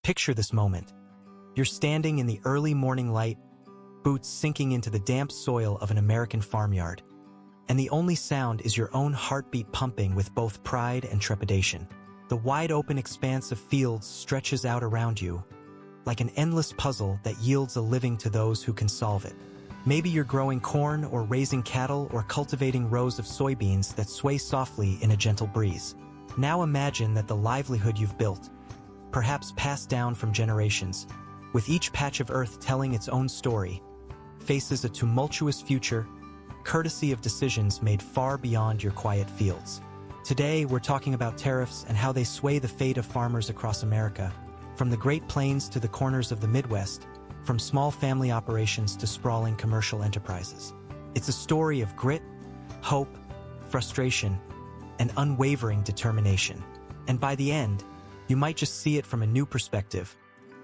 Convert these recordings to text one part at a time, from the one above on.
Picture this moment. You're standing in the early morning light, boots sinking into the damp soil of an American farmyard, and the only sound is your own heartbeat pumping with both pride and trepidation. The wide-open expanse of fields stretches out around you, like an endless puzzle that yields a living to those who can solve it. Maybe you're growing corn or raising cattle or cultivating rows of soybeans that sway softly in a gentle breeze. Now imagine that the livelihood you've built, perhaps passed down from generations, with each patch of earth telling its own story, faces a tumultuous future, courtesy of decisions made far beyond your quiet fields. Today, we're talking about tariffs and how they sway the fate of farmers across America, from the Great Plains to the corners of the Midwest, from small family operations to sprawling commercial enterprises. It's a story of grit, hope, frustration, and unwavering determination. And by the end, you might just see it from a new perspective.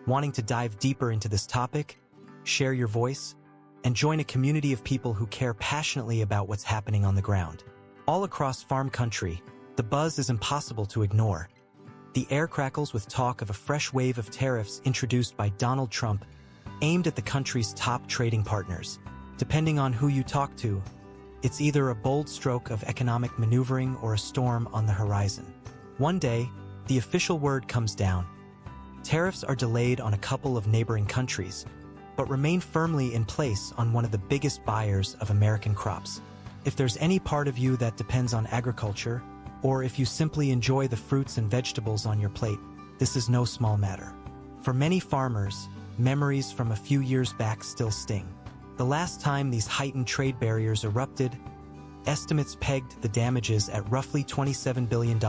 Wanting to dive deeper into this topic, share your voice, and join a community of people who care passionately about what's happening on the ground. All across farm country, the buzz is impossible to ignore. The air crackles with talk of a fresh wave of tariffs introduced by Donald Trump, aimed at the country's top trading partners. Depending on who you talk to, it's either a bold stroke of economic maneuvering or a storm on the horizon. One day, the official word comes down. Tariffs are delayed on a couple of neighboring countries, but remain firmly in place on one of the biggest buyers of American crops. If there's any part of you that depends on agriculture, or if you simply enjoy the fruits and vegetables on your plate, this is no small matter. For many farmers, memories from a few years back still sting. The last time these heightened trade barriers erupted, estimates pegged the damages at roughly $27 billion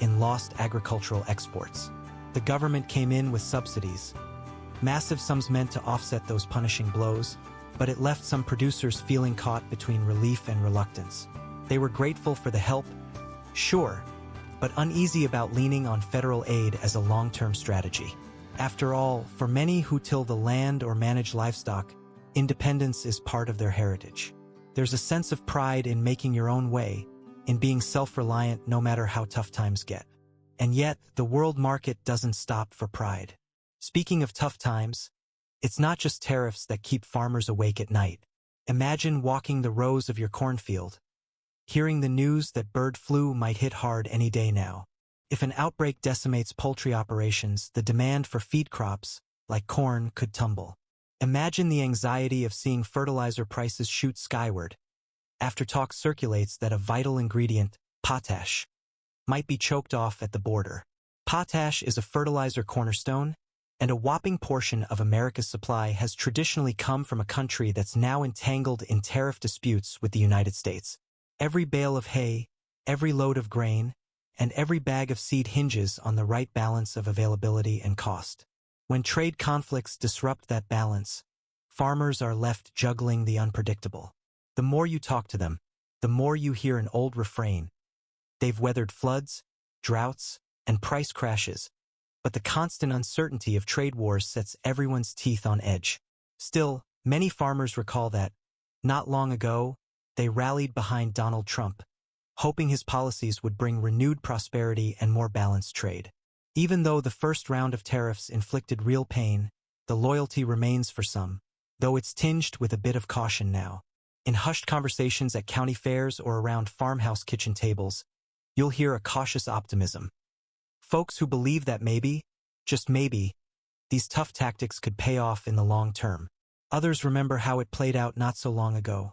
in lost agricultural exports. The government came in with subsidies, massive sums meant to offset those punishing blows, but it left some producers feeling caught between relief and reluctance. They were grateful for the help, sure, but uneasy about leaning on federal aid as a long-term strategy. After all, for many who till the land or manage livestock, independence is part of their heritage. There's a sense of pride in making your own way, in being self-reliant no matter how tough times get. And yet, the world market doesn't stop for pride. Speaking of tough times, it's not just tariffs that keep farmers awake at night. Imagine walking the rows of your cornfield, hearing the news that bird flu might hit hard any day now. If an outbreak decimates poultry operations, the demand for feed crops, like corn, could tumble. Imagine the anxiety of seeing fertilizer prices shoot skyward, after talk circulates that a vital ingredient, potash, might be choked off at the border. Potash is a fertilizer cornerstone, and a whopping portion of America's supply has traditionally come from a country that's now entangled in tariff disputes with the United States. Every bale of hay, every load of grain, and every bag of seed hinges on the right balance of availability and cost. When trade conflicts disrupt that balance, farmers are left juggling the unpredictable. The more you talk to them, the more you hear an old refrain. They've weathered floods, droughts, and price crashes, but the constant uncertainty of trade wars sets everyone's teeth on edge. Still, many farmers recall that, not long ago, they rallied behind Donald Trump, hoping his policies would bring renewed prosperity and more balanced trade. Even though the first round of tariffs inflicted real pain, the loyalty remains for some, though it's tinged with a bit of caution now. In hushed conversations at county fairs or around farmhouse kitchen tables, you'll hear a cautious optimism. Folks who believe that maybe, just maybe, these tough tactics could pay off in the long term. Others remember how it played out not so long ago.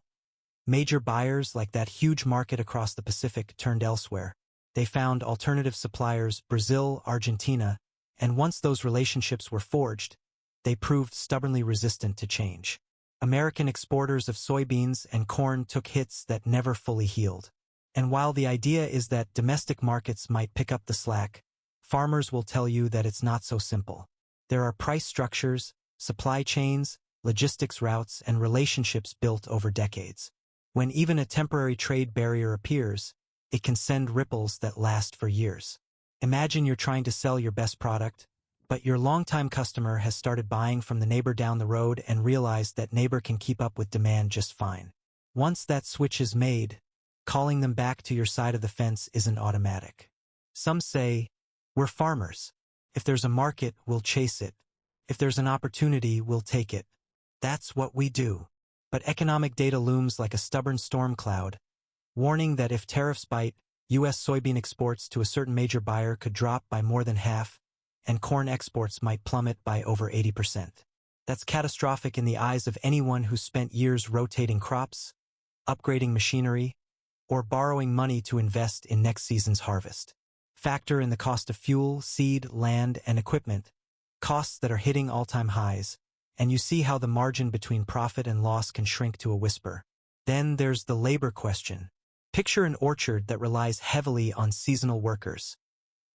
Major buyers like that huge market across the Pacific turned elsewhere. They found alternative suppliers, Brazil, Argentina, and once those relationships were forged, they proved stubbornly resistant to change. American exporters of soybeans and corn took hits that never fully healed. And while the idea is that domestic markets might pick up the slack, farmers will tell you that it's not so simple. There are price structures, supply chains, logistics routes, and relationships built over decades. When even a temporary trade barrier appears, it can send ripples that last for years. Imagine you're trying to sell your best product, but your longtime customer has started buying from the neighbor down the road and realized that neighbor can keep up with demand just fine. Once that switch is made, calling them back to your side of the fence isn't automatic. Some say, we're farmers, If there's a market, we'll chase it. If there's an opportunity, we'll take it. That's what we do. But economic data looms like a stubborn storm cloud, warning that if tariffs bite, U.S. soybean exports to a certain major buyer could drop by more than half, and corn exports might plummet by over 80%. That's catastrophic in the eyes of anyone who spent years rotating crops, upgrading machinery, or borrowing money to invest in next season's harvest. Factor in the cost of fuel, seed, land, and equipment, costs that are hitting all-time highs, and you see how the margin between profit and loss can shrink to a whisper. Then there's the labor question. Picture an orchard that relies heavily on seasonal workers.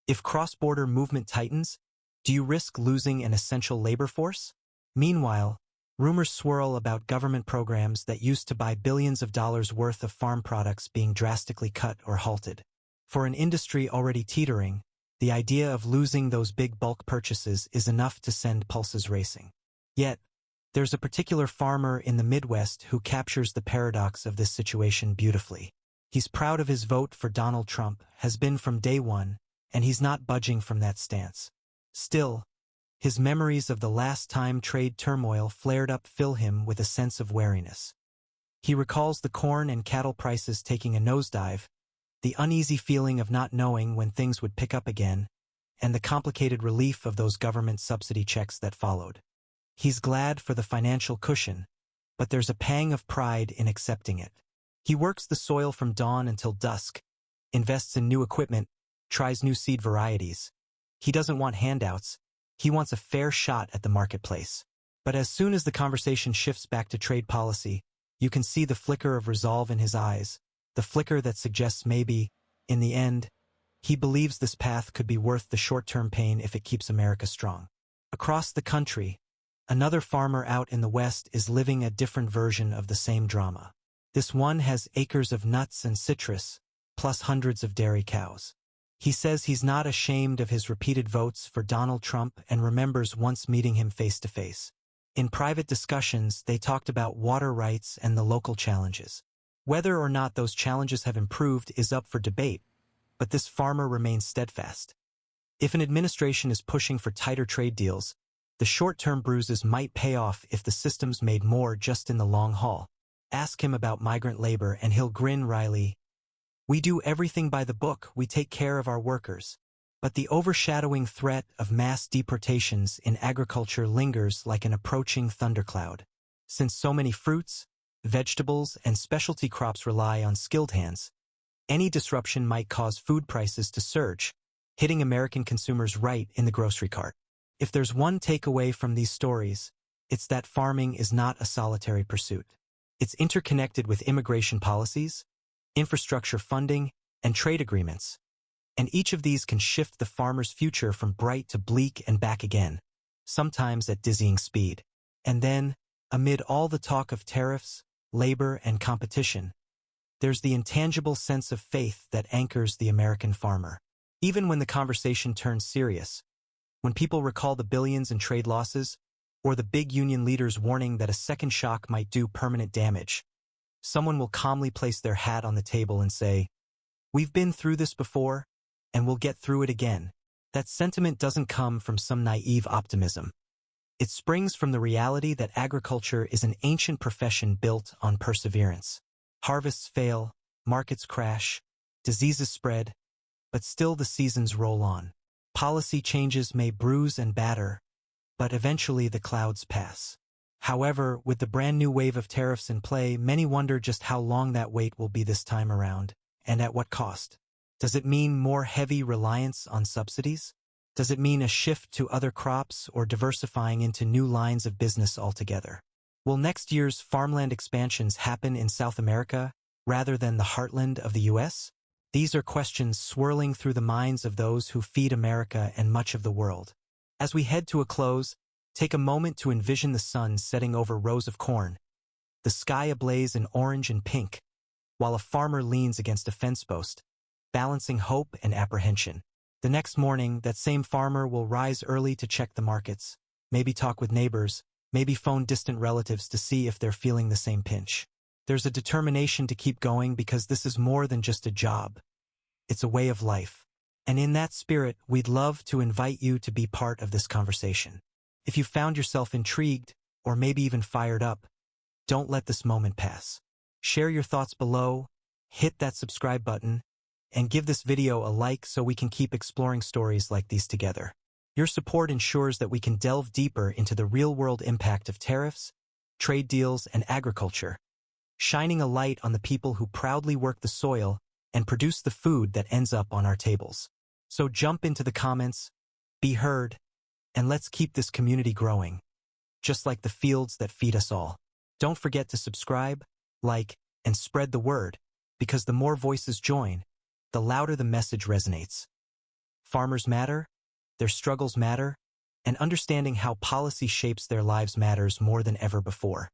If cross-border movement tightens, do you risk losing an essential labor force? Meanwhile, rumors swirl about government programs that used to buy billions of dollars worth of farm products being drastically cut or halted. For an industry already teetering, the idea of losing those big bulk purchases is enough to send pulses racing. Yet, there's a particular farmer in the Midwest who captures the paradox of this situation beautifully. He's proud of his vote for Donald Trump, has been from day one, and he's not budging from that stance. Still, his memories of the last time trade turmoil flared up fill him with a sense of wariness. He recalls the corn and cattle prices taking a nosedive, the uneasy feeling of not knowing when things would pick up again, and the complicated relief of those government subsidy checks that followed. He's glad for the financial cushion, but there's a pang of pride in accepting it. He works the soil from dawn until dusk, invests in new equipment, tries new seed varieties. He doesn't want handouts. He wants a fair shot at the marketplace. But as soon as the conversation shifts back to trade policy, you can see the flicker of resolve in his eyes, the flicker that suggests maybe, in the end, he believes this path could be worth the short-term pain if it keeps America strong. Across the country, another farmer out in the West is living a different version of the same drama. This one has acres of nuts and citrus, plus hundreds of dairy cows. He says he's not ashamed of his repeated votes for Donald Trump and remembers once meeting him face to face. In private discussions, they talked about water rights and the local challenges. Whether or not those challenges have improved is up for debate, but this farmer remains steadfast. If an administration is pushing for tighter trade deals, the short-term bruises might pay off if the system's made more just in the long haul. Ask him about migrant labor and he'll grin wryly. We do everything by the book, we take care of our workers. But the overshadowing threat of mass deportations in agriculture lingers like an approaching thundercloud. Since so many fruits, vegetables, and specialty crops rely on skilled hands, any disruption might cause food prices to surge, hitting American consumers right in the grocery cart. If there's one takeaway from these stories, it's that farming is not a solitary pursuit. It's interconnected with immigration policies, infrastructure funding, and trade agreements. And each of these can shift the farmer's future from bright to bleak and back again, sometimes at dizzying speed. And then, amid all the talk of tariffs, labor, and competition, there's the intangible sense of faith that anchors the American farmer. Even when the conversation turns serious, when people recall the billions in trade losses, or the big union leaders warning that a second shock might do permanent damage, someone will calmly place their hat on the table and say, "We've been through this before, and we'll get through it again." That sentiment doesn't come from some naive optimism. It springs from the reality that agriculture is an ancient profession built on perseverance. Harvests fail, markets crash, diseases spread, but still the seasons roll on. Policy changes may bruise and batter, but eventually the clouds pass. However, with the brand new wave of tariffs in play, many wonder just how long that wait will be this time around, and at what cost. Does it mean more heavy reliance on subsidies? Does it mean a shift to other crops or diversifying into new lines of business altogether? Will next year's farmland expansions happen in South America rather than the heartland of the U.S.? These are questions swirling through the minds of those who feed America and much of the world. As we head to a close, take a moment to envision the sun setting over rows of corn, the sky ablaze in orange and pink, while a farmer leans against a fence post, balancing hope and apprehension. The next morning, that same farmer will rise early to check the markets, maybe talk with neighbors, maybe phone distant relatives to see if they're feeling the same pinch. There's a determination to keep going because this is more than just a job. It's a way of life. And in that spirit, we'd love to invite you to be part of this conversation. If you found yourself intrigued, or maybe even fired up, don't let this moment pass. Share your thoughts below, hit that subscribe button, and give this video a like so we can keep exploring stories like these together. Your support ensures that we can delve deeper into the real-world impact of tariffs, trade deals, and agriculture, shining a light on the people who proudly work the soil and produce the food that ends up on our tables. So jump into the comments, be heard, and let's keep this community growing, just like the fields that feed us all. Don't forget to subscribe, like, and spread the word, because the more voices join, the louder the message resonates. Farmers matter, their struggles matter, and understanding how policy shapes their lives matters more than ever before.